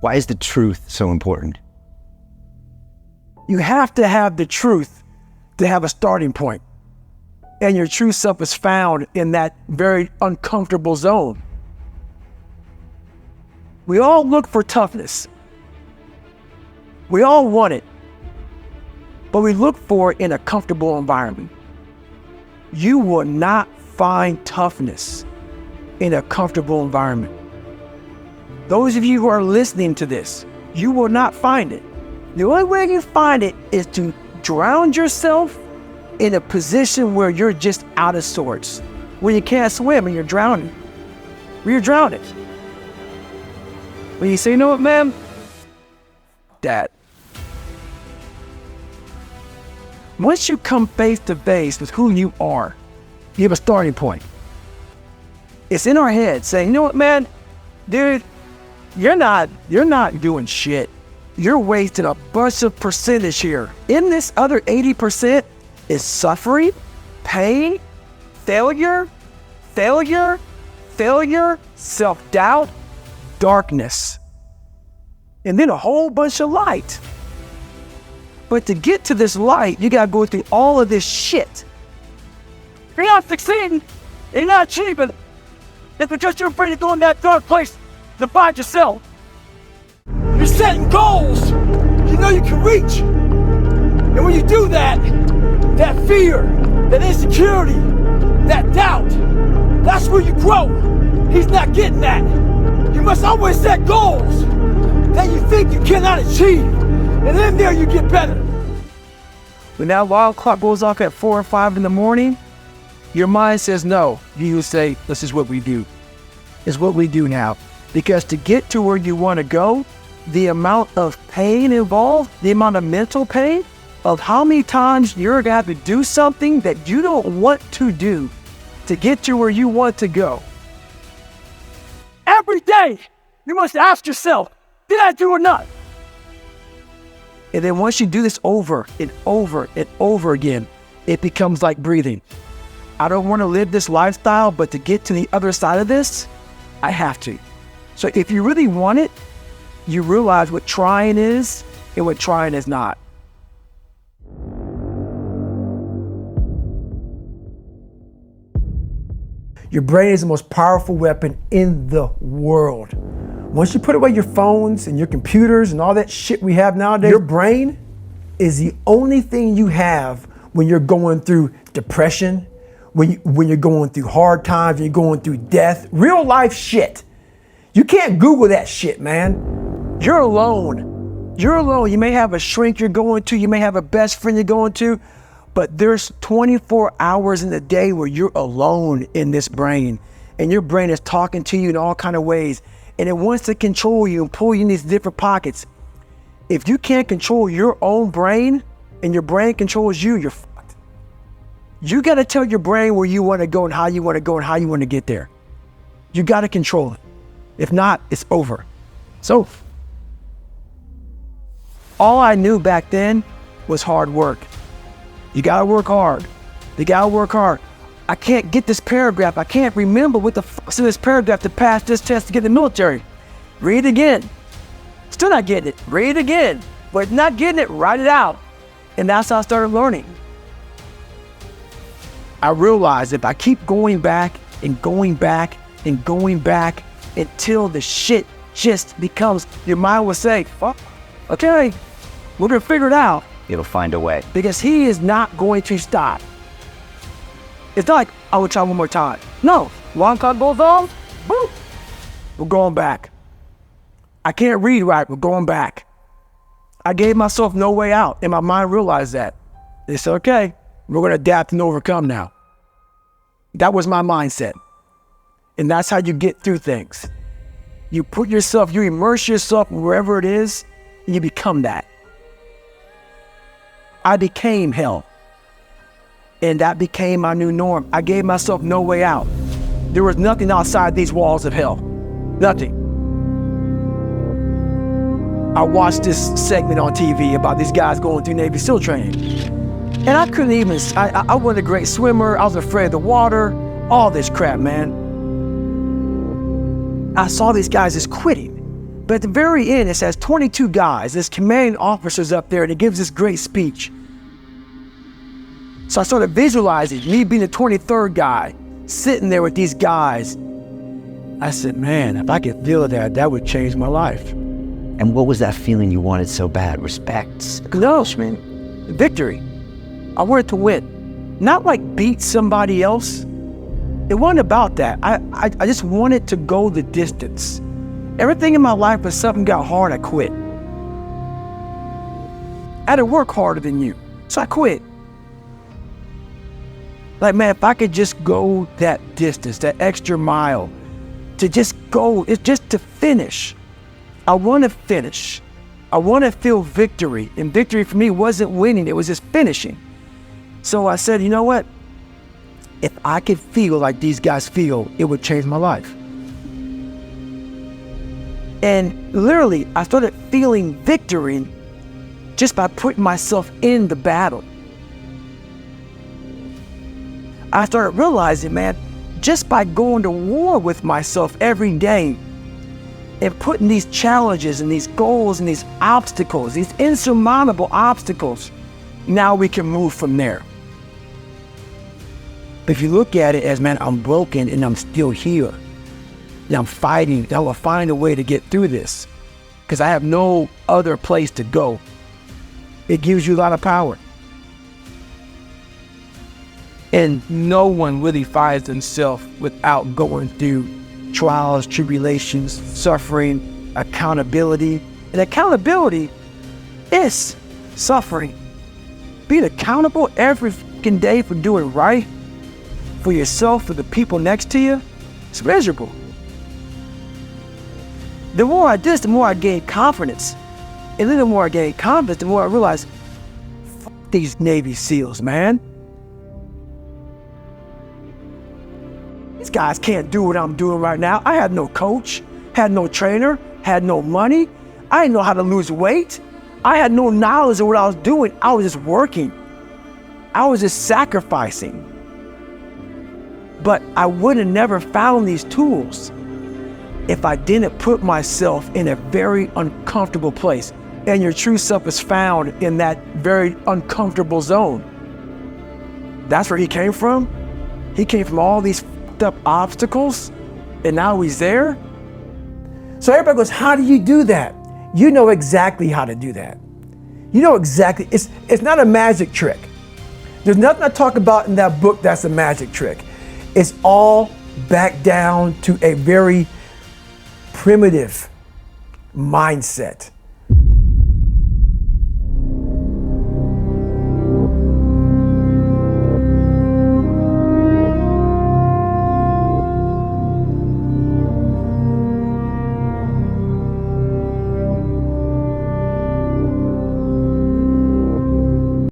Why is the truth so important? You have to have the truth to have a starting point. And your true self is found in that very uncomfortable zone. We all look for toughness. We all want it. But we look for it in a comfortable environment. You will not find toughness in a comfortable environment. Those of you who are listening to this, you will not find it. The only way you find it is to drown yourself in a position where you're just out of sorts, when you can't swim and you're drowning. When you're drowning. When you say, you know what, man? That. Once you come face to face with who you are, you have a starting point. It's in our head saying, you know what, man? Dude, you're not doing shit. You're wasting a bunch of percentage here. In this other 80% is suffering, pain, failure, self-doubt, darkness, and then a whole bunch of light. But to get to this light, you gotta go through all of this shit. You're not succeeding, you're not achieving. It's because you're afraid of going that dark place to find yourself. You're setting goals you know you can reach. And when you do that, that fear, that insecurity, that doubt, that's where you grow. He's not getting that. You must always set goals that you think you cannot achieve. And then there you get better. When that alarm clock goes off at 4 or 5 in the morning, your mind says no. You say, this is what we do. It's what we do now. Because to get to where you want to go, the amount of pain involved, the amount of mental pain, of how many times you're going to have to do something that you don't want to do to get to where you want to go. Every day, you must ask yourself, did I do enough? And then once you do this over and over and over again, it becomes like breathing. I don't want to live this lifestyle, but to get to the other side of this, I have to. So if you really want it, you realize what trying is and what trying is not. Your brain is the most powerful weapon in the world. Once you put away your phones and your computers and all that shit we have nowadays, your brain is the only thing you have when you're going through depression, when you're going through hard times, when you're going through death, real life shit. You can't Google that shit, man. You're alone. You're alone. You may have a shrink you're going to, you may have a best friend you're going to, but there's 24 hours in a day where you're alone in this brain, and your brain is talking to you in all kinds of ways, and it wants to control you and pull you in these different pockets. If you can't control your own brain and your brain controls you, you're fucked. You got to tell your brain where you want to go and how you want to go and how you want to get there. You got to control it. If not, it's over. So, all I knew back then was hard work. You gotta work hard. You gotta work hard. I can't get this paragraph. I can't remember what the fuck's in this paragraph to pass this test to get in the military. Read it again. Still not getting it. Read it again. But not getting it, write it out. And that's how I started learning. I realized if I keep going back and going back and going back until the shit just becomes, your mind will say, fuck, okay, we're gonna figure it out. It'll find a way. Because he is not going to stop. It's not like, I will try one more time. No, long clock goes on, boom, we're going back. I can't read right, we're going back. I gave myself no way out, and my mind realized that. They said, okay, we're gonna adapt and overcome now. That was my mindset. And that's how you get through things. You put yourself, you immerse yourself wherever it is, and you become that. I became hell. And that became my new norm. I gave myself no way out. There was nothing outside these walls of hell. Nothing. I watched this segment on TV about these guys going through Navy SEAL training. And I couldn't even, I wasn't a great swimmer. I was afraid of the water, all this crap, man. I saw these guys just quitting But at the very end, it says 22 guys, there's commanding officers up there, and it gives this great speech. So I started visualizing me being the 23rd guy, sitting there with these guys. I said, man, if I could feel that, that would change my life. And what was that feeling you wanted so bad? Respect? Accomplishment, victory. I wanted to win. Not like beat somebody else. It wasn't about that. I just wanted to go the distance. Everything in my life, when something got hard, I quit. I had to work harder than you, so I quit. Like, man, if I could just go that distance, that extra mile, to just go, it's just to finish. I want to finish. I want to feel victory. And victory for me wasn't winning, it was just finishing. So I said, you know what? If I could feel like these guys feel, it would change my life. And literally, I started feeling victory just by putting myself in the battle. I started realizing, man, just by going to war with myself every day and putting these challenges and these goals and these obstacles, these insurmountable obstacles, now we can move from there. But if you look at it as, man, I'm broken and I'm still here, and I'm fighting, I will find a way to get through this because I have no other place to go. It gives you a lot of power. And no one really finds themselves without going through trials, tribulations, suffering, accountability. And accountability is suffering. Being accountable every fucking day for doing right for yourself, for the people next to you, it's miserable. The more I did this, the more I gained confidence. And then the more I gained confidence, the more I realized, fuck these Navy SEALs, man. These guys can't do what I'm doing right now. I had no coach, had no trainer, had no money. I didn't know how to lose weight. I had no knowledge of what I was doing. I was just working. I was just sacrificing. But I would have never found these tools if I didn't put myself in a very uncomfortable place. And your true self is found in that very uncomfortable zone. That's where he came from. He came from all these up obstacles, and now he's there. So everybody goes, how do you do that? You know exactly how to do that. You know exactly, it's not a magic trick. There's nothing I talk about in that book that's a magic trick. It's all back down to a very primitive mindset.